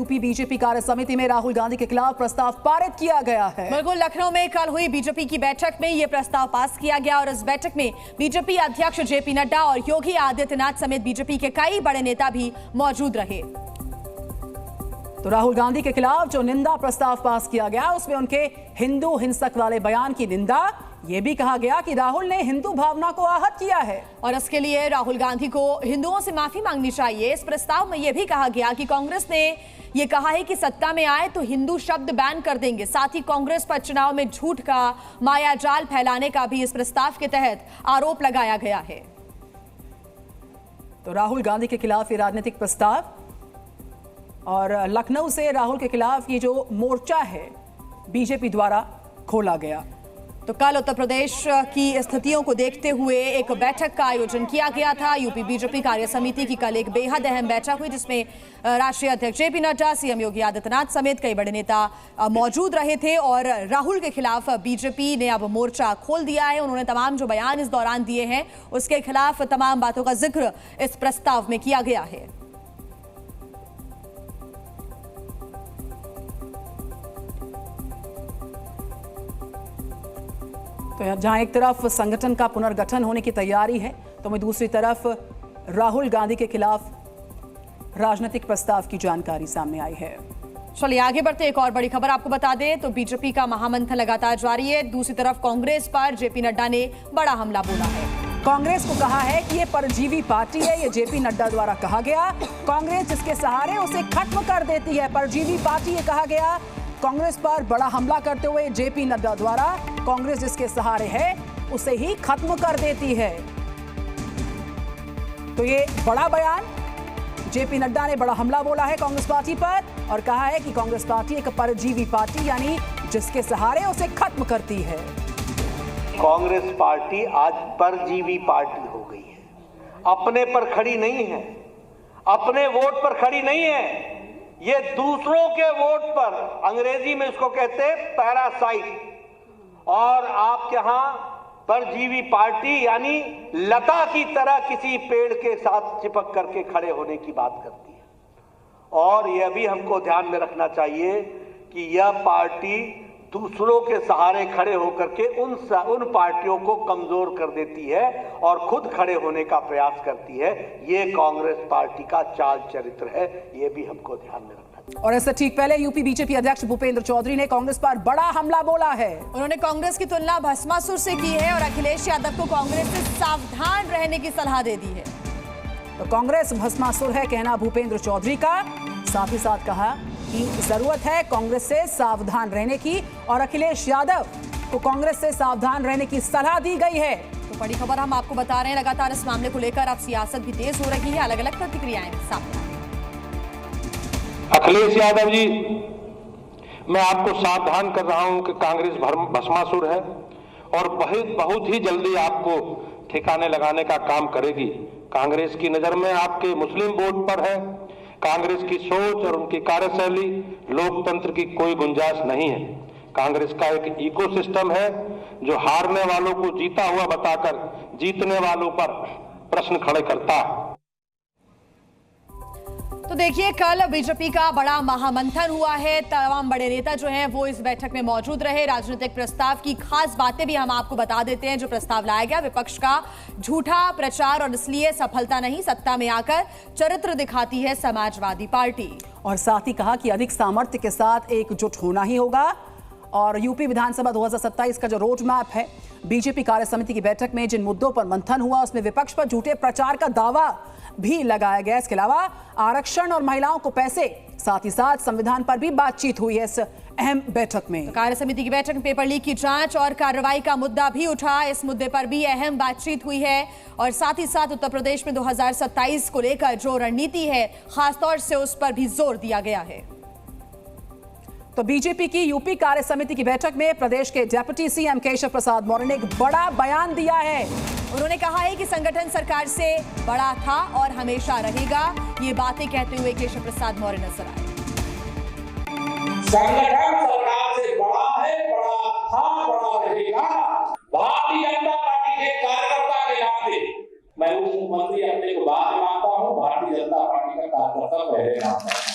UP BJP कार्य समिति में राहुल गांधी के खिलाफ प्रस्ताव पारित किया गया है। बिल्कुल, लखनऊ में कल हुई बीजेपी की बैठक में यह प्रस्ताव पास किया गया और इस बैठक में बीजेपी अध्यक्ष जेपी नड्डा और योगी आदित्यनाथ समेत बीजेपी के कई बड़े नेता भी मौजूद रहे। तो राहुल गांधी के खिलाफ जो निंदा प्रस्ताव पास किया गया उसमें उनके हिंदू हिंसक वाले बयान की निंदा, ये भी कहा गया कि राहुल ने हिंदू भावना को आहत किया है और इसके लिए राहुल गांधी को हिंदुओं से माफी मांगनी चाहिए। इस प्रस्ताव में यह भी कहा गया कि कांग्रेस ने यह कहा है कि सत्ता में आए तो हिंदू शब्द बैन कर देंगे। साथ ही कांग्रेस पर चुनाव में झूठ का मायाजाल फैलाने का भी इस प्रस्ताव के तहत आरोप लगाया गया है। तो राहुल गांधी के खिलाफ ये राजनीतिक प्रस्ताव और लखनऊ से राहुल के खिलाफ ये जो मोर्चा है बीजेपी द्वारा खोला गया। तो कल उत्तर प्रदेश की स्थितियों को देखते हुए एक बैठक का आयोजन किया गया था। यूपी बीजेपी कार्य समिति की कल एक बेहद अहम बैठक हुई जिसमें राष्ट्रीय अध्यक्ष जेपी नड्डा, सीएम योगी आदित्यनाथ समेत कई बड़े नेता मौजूद रहे थे और राहुल के खिलाफ बीजेपी ने अब मोर्चा खोल दिया है। उन्होंने तमाम जो बयान इस दौरान दिए हैं उसके खिलाफ तमाम बातों का जिक्र इस प्रस्ताव में किया गया है। तो जहां एक तरफ संगठन का पुनर्गठन होने की तैयारी है तो वहीं दूसरी तरफ राहुल गांधी के खिलाफ राजनीतिक प्रस्ताव की जानकारी सामने आई है। चलिए आगे बढ़ते, एक और बड़ी खबर आपको बता दें तो बीजेपी का महामंथन लगातार जारी है। दूसरी तरफ कांग्रेस पर जेपी नड्डा ने बड़ा हमला बोला है। कांग्रेस को कहा है कि ये परजीवी पार्टी है, ये जेपी नड्डा द्वारा कहा गया। कांग्रेस जिसके सहारे उसे खत्म कर देती है, परजीवी पार्टी ये कहा गया। कांग्रेस पर बड़ा हमला करते हुए जेपी नड्डा द्वारा कांग्रेस जिसके सहारे है उसे ही खत्म कर देती है। तो ये बड़ा बयान, जेपी नड्डा ने बड़ा हमला बोला है कांग्रेस पार्टी पर और कहा है कि कांग्रेस पार्टी एक परजीवी पार्टी यानी जिसके सहारे उसे खत्म करती है। कांग्रेस पार्टी आज परजीवी पार्टी हो गई है, अपने पर खड़ी नहीं है, अपने वोट पर खड़ी नहीं है, ये दूसरों के वोट पर, अंग्रेजी में इसको कहते हैं पैरासाइट। और आप यहां परजीवी पार्टी यानी लता की तरह किसी पेड़ के साथ चिपक करके खड़े होने की बात करती है। और यह भी हमको ध्यान में रखना चाहिए कि यह पार्टी दूसरों के सहारे खड़े होकर के उन पार्टियों को कमजोर कर देती है और खुद खड़े होने का प्रयास करती है। ये कांग्रेस पार्टी का चाल चरित्र है, ये भी हमको ध्यान में रखना चाहिए। और इससे ठीक पहले यूपी बीजेपी अध्यक्ष भूपेंद्र चौधरी ने कांग्रेस पर बड़ा हमला बोला है। उन्होंने कांग्रेस की तुलना भस्मासुर से की है और अखिलेश यादव को कांग्रेस से सावधान रहने की सलाह दे दी है। तो कांग्रेस भस्मासुर है कहना भूपेंद्र चौधरी का, साथ ही साथ कहा कि जरूरत है कांग्रेस से सावधान रहने की और अखिलेश यादव को कांग्रेस से सावधान रहने की सलाह दी गई है। तो बड़ी खबर हम आपको बता रहे हैं, लगातार इस मामले को लेकर अब सियासत भी तेज हो रही है, अलग अलग प्रतिक्रियाएं सामने आ रही हैं। अखिलेश यादव जी, मैं आपको सावधान कर रहा हूं कि कांग्रेस भस्मासुर है और बहुत ही जल्दी आपको ठिकाने लगाने का काम करेगी। कांग्रेस की नजर में आपके मुस्लिम वोट पर है। कांग्रेस की सोच और उनकी कार्यशैली, लोकतंत्र की कोई गुंजाइश नहीं है। कांग्रेस का एक इकोसिस्टम है जो हारने वालों को जीता हुआ बताकर जीतने वालों पर प्रश्न खड़े करता है। तो देखिए, कल बीजेपी का बड़ा महामंथन हुआ है। तमाम बड़े नेता जो हैं वो इस बैठक में मौजूद रहे। राजनीतिक प्रस्ताव की खास बातें भी हम आपको बता देते हैं। जो प्रस्ताव लाया गया, विपक्ष का झूठा प्रचार और इसलिए सफलता नहीं, सत्ता में आकर चरित्र दिखाती है समाजवादी पार्टी। और साथ ही कहा कि अधिक सामर्थ्य के साथ एकजुट होना ही होगा। और यूपी विधानसभा 2027 का जो रोड मैप है, बीजेपी कार्य समिति की बैठक में जिन मुद्दों पर मंथन हुआ उसमें विपक्ष पर झूठे प्रचार का दावा भी लगाया गया। इसके अलावा आरक्षण और महिलाओं को पैसे, साथ ही साथ संविधान पर भी बातचीत हुई है इस अहम बैठक में। तो कार्य समिति की बैठक में पेपर लीक की जांच और कार्रवाई का मुद्दा भी उठा। इस मुद्दे पर भी अहम बातचीत हुई है और साथ ही साथ उत्तर प्रदेश में 2027 को लेकर जो रणनीति है, खासतौर से उस पर भी जोर दिया गया है। तो बीजेपी की यूपी कार्य समिति की बैठक में प्रदेश के डिप्टी सीएम केशव प्रसाद मौर्य ने एक बड़ा बयान दिया है। उन्होंने कहा है कि संगठन सरकार से बड़ा था और हमेशा रहेगा। ये बातें कहते हुए केशव प्रसाद मौर्य नजर आए। संगठन सरकार से बड़ा है, बड़ा था, बड़ा रहेगा। भारतीय जनता पार्टी के कार्यकर्ता के नाते मैं उप मुख्यमंत्री अपने को बाद में मानता हूँ, भारतीय जनता पार्टी का कार्यकर्ता पहले मानता हूँ।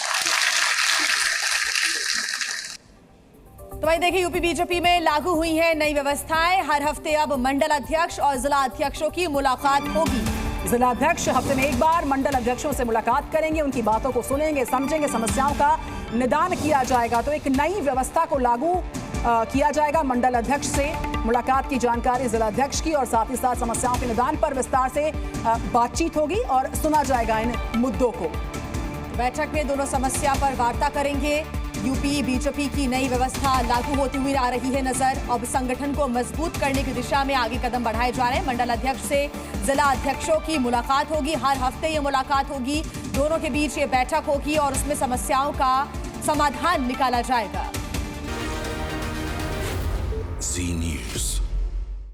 तो वहीं देखिए यूपी बीजेपी में लागू हुई है नई व्यवस्थाएं। हर हफ्ते अब मंडल अध्यक्ष और जिला अध्यक्षों की मुलाकात होगी। जिला अध्यक्ष हफ्ते में एक बार मंडल अध्यक्षों से मुलाकात करेंगे, उनकी बातों को सुनेंगे, समझेंगे, समस्याओं का निदान किया जाएगा। तो एक नई व्यवस्था को लागू किया जाएगा। मंडल अध्यक्ष से मुलाकात की जानकारी जिला अध्यक्ष की, और साथ ही साथ समस्याओं के निदान पर विस्तार से बातचीत होगी और सुना जाएगा इन मुद्दों को। बैठक में दोनों समस्या पर वार्ता करेंगे। यूपी बीजेपी की नई व्यवस्था लागू होती हुई आ रही है नजर। अब संगठन को मजबूत करने की दिशा में आगे कदम बढ़ाए जा रहे हैं। मंडल अध्यक्ष से जिला अध्यक्षों की मुलाकात होगी। हर हफ्ते ये मुलाकात होगी, दोनों के बीच ये बैठक होगी और उसमें समस्याओं का समाधान निकाला जाएगा।